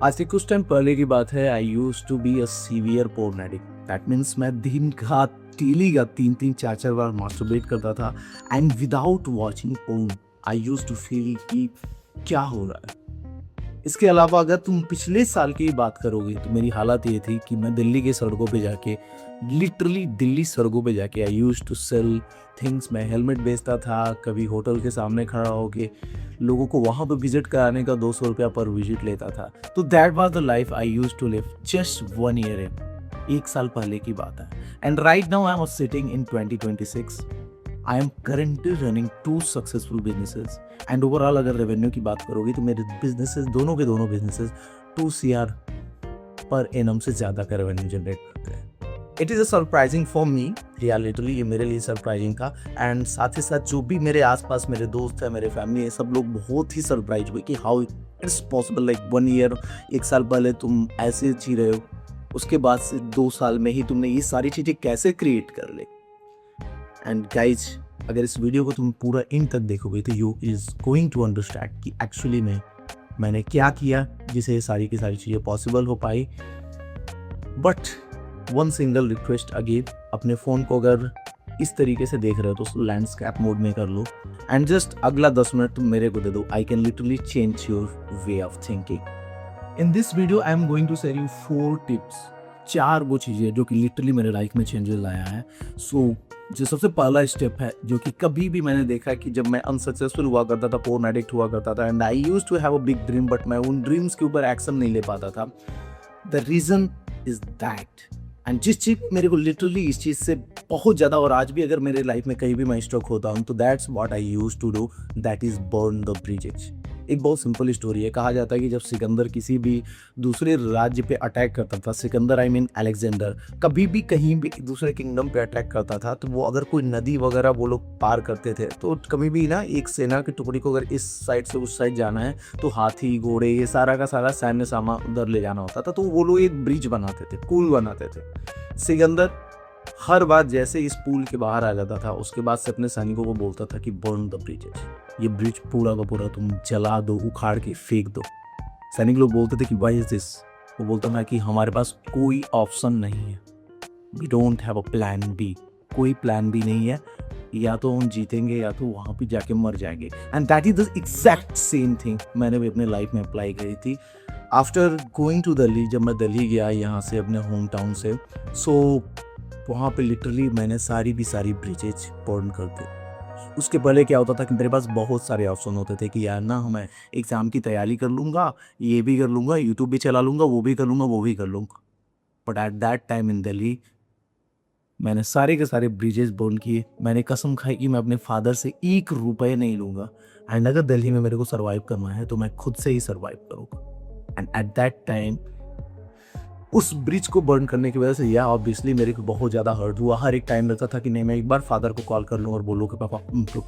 आज से कुछ टाइम पहले की बात है। I use to be a severe porn addict. That means मैं दिन रात डेली का 3-3 4-4 बार मास्टरबेट करता था and without watching porn I use to feel कि क्या हो रहा है। इसके अलावा अगर तुम पिछले साल की बात करोगे तो मेरी हालत ये थी कि मैं दिल्ली के सड़कों पे जाके लिटरली दिल्ली सड़कों पे जाके आई यूज टू सेल थिंग्स। मैं हेलमेट बेचता था, कभी होटल के सामने खड़ा होके लोगों को वहाँ पे विजिट कराने का 200 रुपया पर विजिट लेता था। तो that was the life I use to live just 1 year in. 1 साल पहले की बात है। And right now I am sitting in 2026। I am currently running 2 successful businesses and overall अगर रेवेन्यू की बात करोगे तो मेरे बिजनेसेस दोनों के दोनों बिजनेसेस 2 CR पर एनम से ज़्यादा का रेवेन्यू जनरेट करते हैं। It is a surprising for me, literally ये मेरे लिए सरप्राइजिंग था। एंड साथ ही साथ जो भी मेरे आसपास मेरे दोस्त हैं, मेरे फैमिली है, सब लोग बहुत ही सरप्राइज हुए कि how it's possible. Like 1 year, 1 साल पहले तुम ऐसे जी रहे हो, उसके बाद से 2 साल में ही तुमने ये सारी चीज़ें कैसे क्रिएट कर ले। एंड गाइज, अगर इस वीडियो को तुम पूरा इन तक देखोगे तो you is going to understand कि एक्चुअली में मैंने क्या किया जिसे ये सारी की सारी चीज़ें पॉसिबल हो पाई। But one single request again, अपने फ़ोन को अगर इस तरीके से देख रहे हो तो लैंडस्केप मोड में कर लो एंड जस्ट अगला 10 मिनट तुम मेरे को दे दो। I can literally change your way of thinking. In this video I am going to share you 4 tips, 4 वो चीज़ें जो कि लिटरली मेरे लाइफ में चेंजेस लाया है। सो जो सबसे पहला स्टेप है, जो कि कभी भी मैंने देखा कि जब मैं अनसक्सेसफुल हुआ करता था, पोर्न एडिक्ट हुआ करता था and I used to have a big dream, but मैं उन ड्रीम्स के ऊपर एक्शन नहीं ले पाता था। The reason is that, and जिस चीज़ मेरे को लिटरली इस चीज़ से बहुत ज़्यादा, और आज भी अगर मेरे लाइफ में कहीं भी मैं स्ट्रक होता हूँ तो that's what I use to do, that is burn the bridges. एक बहुत सिंपल स्टोरी है। कहा जाता है कि जब सिकंदर किसी भी दूसरे राज्य पे अटैक करता था, सिकंदर आई मीन अलेक्जेंडर, कभी भी कहीं भी दूसरे किंगडम पे अटैक करता था तो वो अगर कोई नदी वगैरह वो लोग पार करते थे तो कभी भी ना एक सेना की टुकड़ी को अगर इस साइड से उस साइड जाना है तो हाथी घोड़े ये सारा का सारा सैन्य सामान उधर ले जाना होता था। तो वो लोग एक ब्रिज बनाते थे, पुल बनाते थे। सिकंदर हर बार जैसे इस पुल के बाहर आ जाता था उसके बाद से अपने सैनिकों को बोलता था कि बर्न द ब्रिजेज, ये ब्रिज पूरा का पूरा तुम जला दो, उखाड़ के फेंक दो। सैनिक लोग बोलते थे कि व्हाई इज दिस। वो बोलता था कि हमारे पास कोई ऑप्शन नहीं है, we don't have a plan B. कोई प्लान बी नहीं है, या तो हम जीतेंगे या तो वहाँ पे जाके मर जाएंगे। And that is the exact same thing मैंने भी अपने लाइफ में अप्लाई करी थी। आफ्टर गोइंग टू दिल्ली, जब मैं दिल्ली गया यहाँ से अपने होम टाउन से, सो वहाँ पे लिटरली मैंने सारी ब्रिजेज बर्न कर दी। उसके पहले क्या होता था कि मेरे पास बहुत सारे ऑप्शन होते थे कि यार ना मैं एग्ज़ाम की तैयारी कर लूँगा, ये भी कर लूँगा, यूट्यूब भी चला लूँगा, वो भी कर लूँगा, वो भी कर लूँगा। But at that time in Delhi मैंने सारे के सारे ब्रिजेस बर्न किए। मैंने कसम खाई कि मैं अपने फादर से 1 रुपये नहीं लूँगा एंड अगर दिल्ली में मेरे को सर्वाइव करना है तो मैं खुद से ही सर्वाइव करूँगा। एंड एट दैट टाइम उस ब्रिज को बर्न करने की वजह से या ऑब्वियसली मेरे को बहुत ज़्यादा हर्ट हुआ। हर एक टाइम लगता था कि नहीं, मैं एक बार फादर को कॉल कर लूँ और बोलूँ कि पापा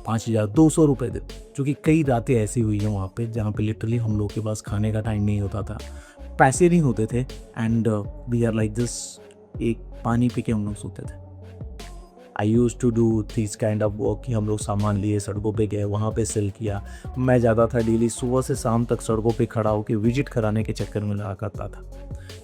5200 रुपये दे। क्योंकि कई रातें ऐसी हुई हैं वहाँ पे जहाँ पे लिटरली हम लोग के पास खाने का टाइम नहीं होता था, पैसे नहीं होते थे and we are like this, एक पानी पी के हम लोग सोते थे। I used to do this kind of work कि हम लोग सामान लिए, सड़कों पे गए, वहाँ पे सेल किया। मैं ज़्यादा था डेली सुबह से शाम तक सड़कों पे खड़ा होकर विजिट कराने के चक्कर में लगा करता था।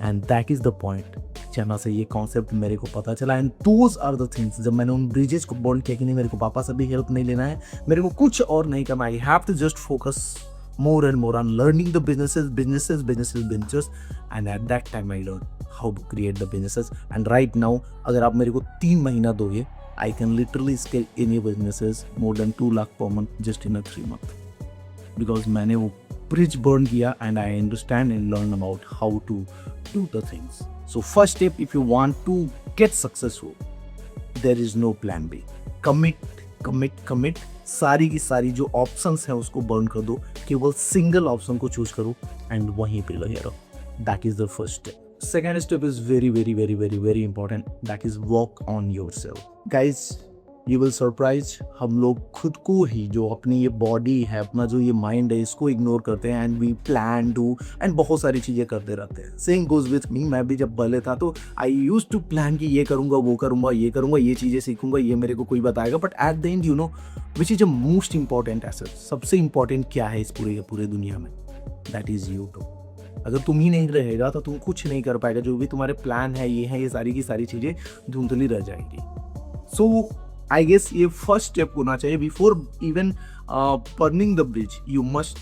And that is the point जहाँ से ये कॉन्सेप्ट मेरे को पता चला। And those are the things, जब मैंने उन ब्रिजेज को बर्न किया कि नहीं, मेरे को पापा से भी हेल्प नहीं लेना है, मेरे को कुछ और नहीं करना, I have to just focus more and more on learning the businesses. And at that time I learned how to create the businesses. And right now अगर आप मेरे को 3 महीना दोगे, I can literally scale any businesses more than 2 lakh per month just in a 3 month. Because मैंने वो bridge burn किया and I understand and learn about how to do the things. So first step, if you want to get successful, there is no plan B. Commit. सारी की सारी जो options हैं उसको burn कर दो, केवल सिंगल ऑप्शन को चूज करो एंड वहीं पे लगे रहो। That is the first step. Second step is very important, that is work on yourself. Guys, you will surprise, हम लोग खुद को ही, जो अपनी ये बॉडी है, अपना जो ये माइंड है, इसको इग्नोर करते हैं and we plan do and बहुत सारी चीज़ें करते रहते हैं। Same goes with me. मैं भी जब पहले था तो आई यूज टू प्लान कि ये करूँगा, वो करूँगा, ये करूँगा, ये चीज़ें सीखूंगा, ये मेरे को कोई बताएगा। But at the end you know which is a most important asset, सबसे इंपॉर्टेंट क्या है इस पूरे दुनिया में, दैट इज यू टू। अगर तुम ही नहीं रहेगा तो तुम कुछ नहीं कर पाएगा, जो भी तुम्हारे प्लान है ये सारी की सारी चीज़ें धुंधली रह जाएंगी। सो आई गेस ये फर्स्ट स्टेप होना चाहिए before even burning the bridge. You must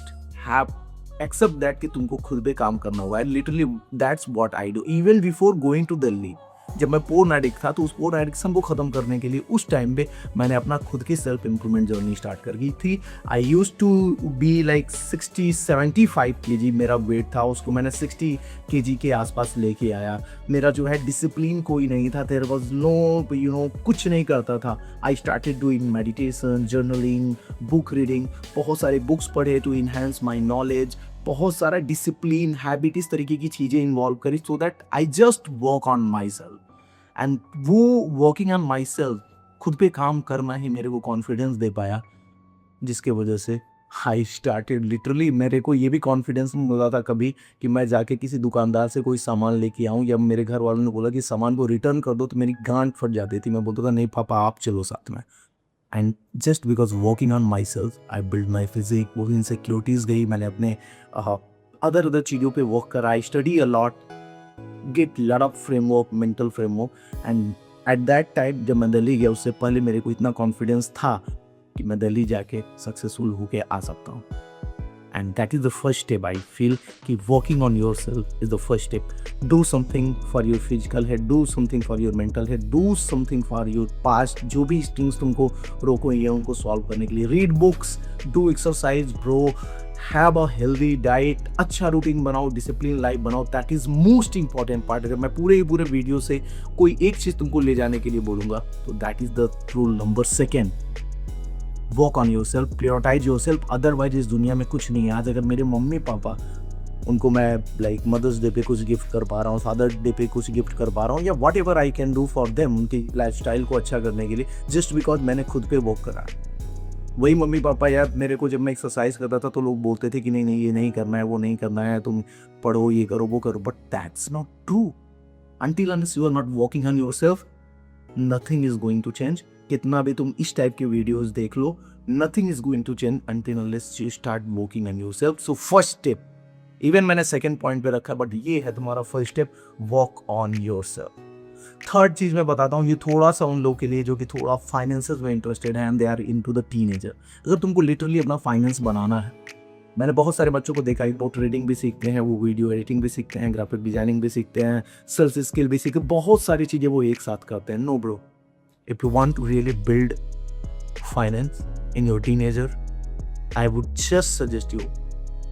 have accept that कि तुमको खुद पे काम करना होगा। Literally that's what I do even before going to Delhi. जब मैं पोर्न एडिक्ट था तो उस पोर्न एडिक्शन को ख़त्म करने के लिए उस टाइम पे मैंने अपना खुद की सेल्फ इम्प्रूवमेंट जर्नी स्टार्ट कर दी थी। I use to be like 60-75 kg मेरा वेट था, उसको मैंने 60 kg के आसपास लेके आया। मेरा जो है डिसिप्लिन कोई नहीं था, देयर वाज नो कुछ नहीं करता था। I started doing meditation, journaling, book reading, बहुत सारे बुक्स पढ़े टू इनहेंस माई नॉलेज, बहुत सारा डिसिप्लिन, हैबिट, इस तरीके की चीज़ें इन्वॉल्व करी so that I just work on my self. And वो वर्किंग ऑन माई सेल्फ, खुद पे काम करना ही मेरे को कॉन्फिडेंस दे पाया, जिसके वजह से आई स्टार्टेड लिटरली। मेरे को ये भी कॉन्फिडेंस नहीं मिला था कभी कि मैं जाके किसी दुकानदार से कोई सामान लेके आऊँ, या मेरे घर वालों ने बोला कि सामान को रिटर्न कर दो तो मेरी गांठ फट जाती थी। मैं बोलता था नहीं पापा आप चलो साथ में। And just because working on myself I build my physique. वो इनसिक्योरिटीज़ गई, मैंने अपने अदर चीज़ों पे वर्क करा। I study a lot, get lot of framework, mental framework. And at that time जब मैं दिल्ली गया उससे पहले मेरे को इतना कॉन्फिडेंस था कि मैं दिल्ली जाके सक्सेसफुल होके आ सकता हूँ। And that is the first step. I feel कि working on yourself is the first step. Do something for your physical health, do something for your mental health, do something for your past. जो भी things तुमको रोको ये उनको solve करने के लिए read books, do exercise bro, have a healthy diet, अच्छा रूटीन बनाओ, डिसिप्लिन लाइफ बनाओ। That is most important part. अगर मैं पूरे वीडियो से कोई एक चीज़ तुमको ले जाने के लिए बोलूँगा तो that is the rule number 2। Work on yourself, prioritise yourself, otherwise इस दुनिया में कुछ नहीं है। आज अगर मेरे मम्मी पापा, उनको मैं लाइक मदर्स डे पे कुछ गिफ्ट कर पा रहा हूँ, फादर डे पे कुछ गिफ्ट कर पा रहा हूँ, या what ever I can do for them, उनकी लाइफस्टाइल को अच्छा करने के लिए, जस्ट बिकॉज मैंने खुद पे वर्क करा। वही मम्मी पापा यार मेरे को जब मैं एक्सरसाइज करता था तो लोग बोलते थे कि नहीं नहीं ये नहीं करना है, वो नहीं करना है, तुम पढ़ो, ये करो, वो करो। But that's not true. Until unless you are not working on yourself, nothing is going to change. कितना भी तुम इस टाइप के वीडियोस देख लो, nothing is going to change until unless you start working on yourself. So first step, even मैंने second point पे रखा, बट ये है तुम्हारा first step, work on yourself. Third चीज मैं बताता हूँ, ये थोड़ा सा उन लोगों के लिए जो कि थोड़ा फाइनेंसेस में इंटरेस्टेड है and they are into the teenager. अगर तुमको लिटरली अपना फाइनेंस बनाना है, मैंने बहुत सारे बच्चों को देखा है, वो ट्रेडिंग भी सीखते हैं, वो वीडियो एडिटिंग भी सीखते हैं, ग्राफिक डिजाइनिंग भी सीखते हैं, सेल्स स्किल भी सीखते हैं, बहुत सारी चीजें वो एक साथ करते हैं। No bro, if you want to really build finance in your teenager, I would just suggest you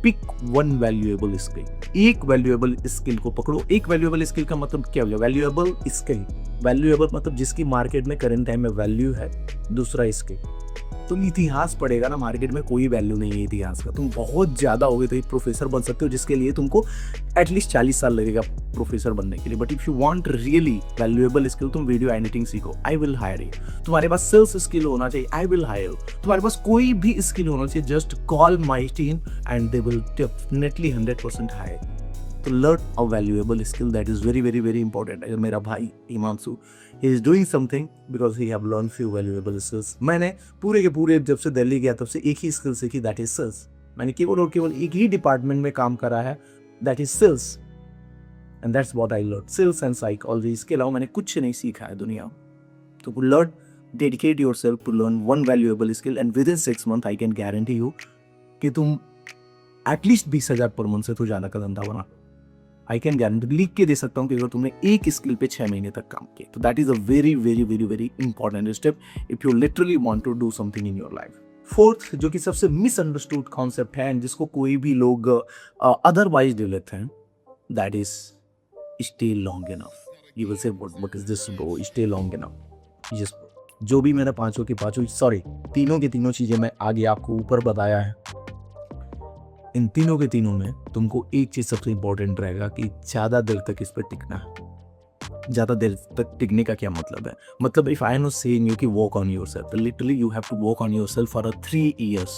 pick one valuable skill. एक वैल्यूएबल स्किल को पकड़ो। एक वैल्यूएबल स्किल का मतलब क्या हो? वैल्यूएबल स्किल, वैल्यूएबल मतलब जिसकी मार्केट में करंट टाइम में वैल्यू है। दूसरा स्किल, तुम इतिहास पढ़ेगा ना, मार्केट में कोई वैल्यू नहीं है इतिहास का। तुम बहुत ज़्यादा हो गए तो एक प्रोफेसर बन सकते हो, जिसके लिए तुमको एटलीस्ट 40 साल लगेगा प्रोफेसर बनने के लिए। But if you want really valuable skill, तुम वीडियो एडिटिंग सीखो, आई विल हायर यू। तुम्हारे पास सेल्स स्किल होना चाहिए, आई विल हायर यू। तुम्हारे पास कोई भी स्किल होना चाहिए, just call my team and they will definitely 100% hire. तो learn a valuable skill, that is very very very important. अगर मेरा भाई Himanshu, he is doing something because he have learn few valuable skills. मैंने पूरे के पूरे जब से दिल्ली गया तब से एक ही स्किल सीखी, दैट इज सेल्स। मैंने केवल और केवल एक ही डिपार्टमेंट में काम करा है, that is sales, and that's what I learn, sales and psychology. इसके अलावा मैंने कुछ नहीं सीखा है दुनिया। तो learn, dedicate yourself to learn one valuable skill, and within 6 months I can guarantee you कि तुम एटलीस्ट 20,000 पर मंथ से तो ज़्यादा का धंधा बना। आई कैन गारंटी, लिख के दे सकता हूँ कि अगर तुमने एक स्किल पे 6 महीने तक काम किया तो that is a very very very very important step if you literally want to do something in your life. Fourth, जो कि सबसे मिसअंडरस्टूड कॉन्सेप्ट है जिसको कोई भी लोग अदरवाइज ले लेते हैं, that is stay long enough. You will say what is this bro, stay long enough. Just जो भी मैंने तीनों की तीनों चीजें मैं आगे आपको ऊपर बताया है, इन तीनों के तीनों में तुमको एक चीज सबसे इंपॉर्टेंट रहेगा कि ज्यादा देर तक इस पर टिकना है। ज्यादा देर तक टिकने का क्या मतलब है? मतलब if I am not saying you कि work on yourself, literally you have to work on yourself for 3 years.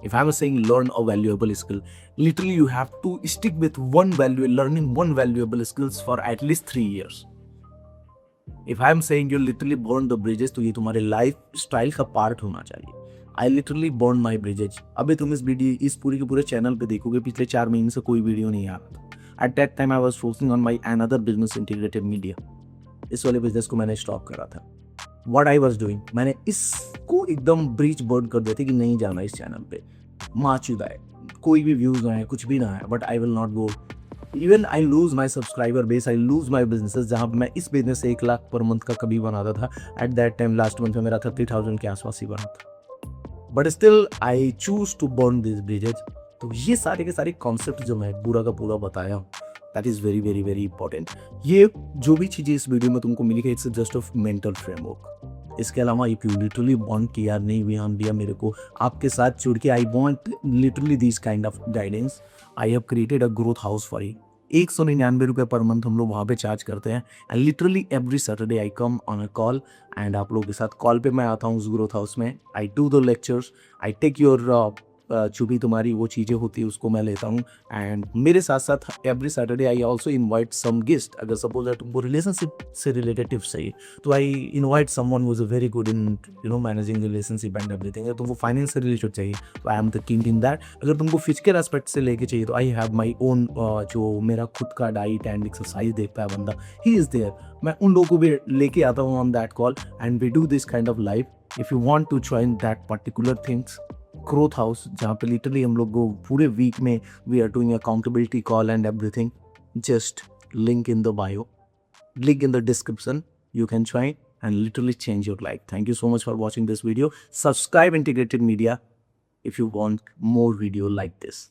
If I was saying learn a valuable skill, literally you have to stick with learning one valuable skills for at least 3 years. If I am saying you literally burn the bridges, तो ये तुम्हारे life style का part होना चाहिए। I literally burn my bridges. अभी तुम इस पूरे के पूरे चैनल पे देखोगे पिछले 4 महीने से कोई वीडियो नहीं आ रहा था। At that time I was focusing on my another business, integrated media. इस वाले बिजनेस को मैंने स्टॉप करा था। व्हाट आई वॉज डूइंग, मैंने इसको एकदम ब्रीच बर्न कर दिया था कि नहीं जाना इस चैनल पे, माँ चुदा है, कोई भी व्यूज ना है, कुछ भी ना है, but I will not go. Even I lose my subscriber base, I lose my businesses. जहाँ पे मैं इस बिजनेस से 1 लाख पर मंथ का कभी बनाता था, at that time last month में मेरा 30,000 के आसपास ही बना था। But still I choose to burn this bridges. तो ये सारे के सारे कॉन्सेप्ट जो मैं पूरा का पूरा बताया हूँ, that is very very very important. ये जो भी चीज़ें इस वीडियो में तुमको मिली है, it's just of mental framework. इसके अलावा इफ यू लिटरली वांट कि यार नहीं विहान भैया मेरे को आपके साथ जुड़ के, I want literally this kind of guidance, I have created a growth house for you. 199 रुपये पर मंथ हम लोग वहाँ पे चार्ज करते हैं। And literally every Saturday I come on a call and आप लोगों के साथ कॉल पे मैं आता हूँ उस ग्रोथ हाउस में। I do the lectures, I take your जो भी तुम्हारी वो चीज़ें होती है उसको मैं लेता हूँ। एंड मेरे साथ साथ every Saturday I also invite some guest. अगर सपोज तुमको रिलेशनशिप से रिलेटेड टिप्स चाहिए तो I invite someone who is very good in managing relationship and everything. अगर तुमको फाइनेंस से रिलेटेड चाहिए तो I am the king in that. अगर तुमको फिजिकल एस्पेक्ट से लेके चाहिए तो आई हैव माई ओन, जो मेरा खुद का डाइट एंड एक्सरसाइज देखता है बंदा, ही इज़ देयर। मैं उन लोगों को भी लेके आता हूँ on that call and we do this kind of life. If you want to join that particular things, growth house, जहाँ पे लिटरली हम लोग को पूरे वीक में we are doing accountability call and everything, just link in the bio, link in the description, you can join and literally change your life. Thank you so much for watching this video. Subscribe Integrated Media if you want more video like this.